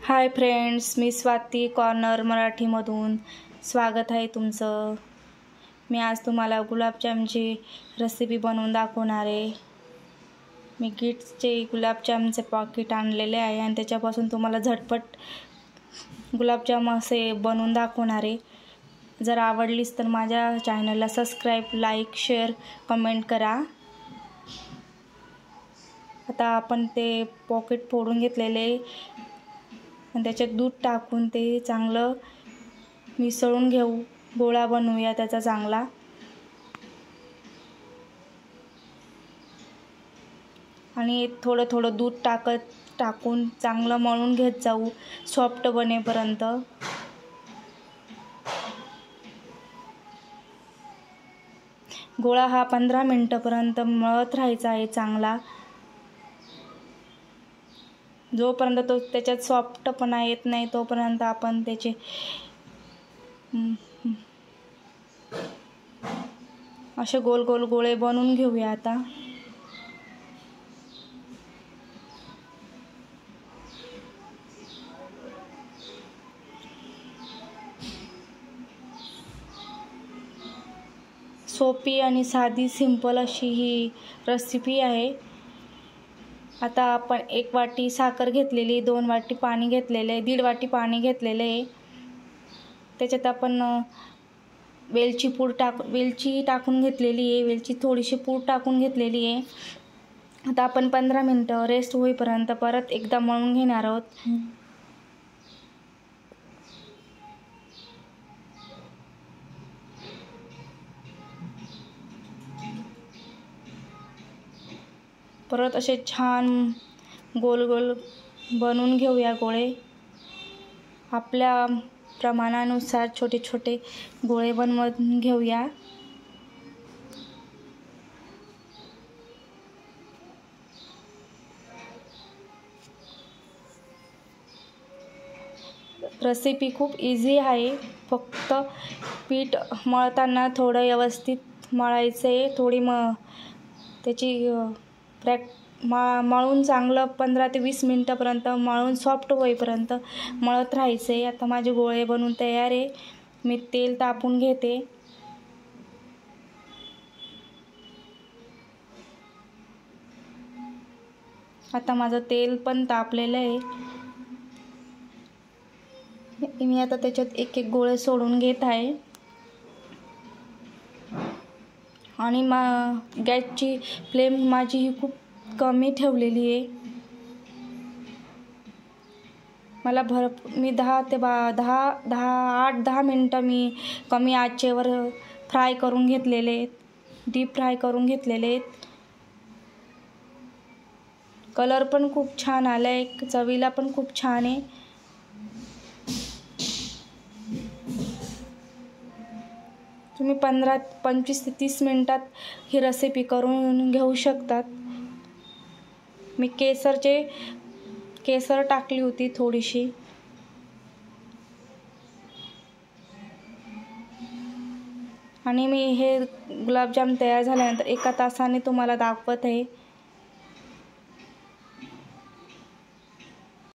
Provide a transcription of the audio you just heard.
Hi friends, मी Swati corner मराठीमधून स्वागत आहे तुमचं। मी आज तुम्हाला गुलाबजामची रेसिपी बनवून दाखवणार आहे। मी गिट्सचे गुलाबजामचे पॉकेट आणलेले आहे आणि त्याच्यापासून तुम्हाला झटपट गुलाबजाम असे बनवून दाखवणार आहे। जर आवडलीस तर माझ्या चॅनलला सबस्क्राइब, लाईक, शेअर, कमेंट करा। आता आपण ते पॉकेट फोडून घेतलेले आणि त्याच्यात दूध टाकून ते चांगलं मिसळून घेऊ, गोळा बनवूया त्याचा चांगला। आणि थोडं थोडं दूध टाकून चांगलं मळून घेत जाऊ सॉफ्ट बनेपर्यंत। गोळा हा 15 मिनिटापर्यंत मळत राहायचा आहे चांगला, जोपर्यंत तो त्याच्यात सॉफ्टपणा येत नाही तोपर्यंत आपण त्याचे असे गोल गोल गोळे बनवून घेऊया। आता सोपी आणि साधी सिंपल अशी ही रेसिपी आहे। आता आपण 1 वाटी साखर घेतलेली, 2 वाटी पाणी घेतलेले, 1.5 वाटी पाणी घेतलेले आहे। त्याच्यात आपण वेलची टाकून घेतलेली आहे, वेलची थोडीशी पूड टाकून घेतलेली आहे। आता आपण 15 मिनिटं रेस्ट होईपर्यंत परत एकदा मळून घेणार आहोत। परत असे छान गोल गोल बनवून घेऊया गोळे। आपल्या प्रमाणानुसार छोटे छोटे गोळे बनवून घेऊया। रेसिपी खूप इझी आहे, फक्त पीठ मळताना थोडं व्यवस्थित मळायचं आहे। थोडी त्याची मळून चांगलं 15 ते 20 मिनिटापर्यंत मळून सॉफ्ट होईपर्यंत मळत राहायचं आहे। आता माझे गोळे बनवून तयार आहे, मी तेल तापून घेते। आता माझं तेल पण तापलेलं आहे। मी आता त्याच्यात एक एक गोळे सोडून घेत आहे आणि गॅसची फ्लेम माझी ही खूप कमी ठेवलेली आहे। मला मी 8-10 मिनिटं मी कमी आचेवर फ्राय करून घेतलेले आहेत, डीप फ्राय करून घेतलेले आहेत। कलर पण खूप छान आला आहे, चवीला पण खूप छान आहे। तुम्ही 25 ते 30 मिनिटात ही रेसिपी करून घेऊ शकतात। मी केसर टाकली होती थोडीशी। आणि मी हे गुलाबजाम तयार झाल्यानंतर 1 तासाने तुम्हाला दाखवत आहे।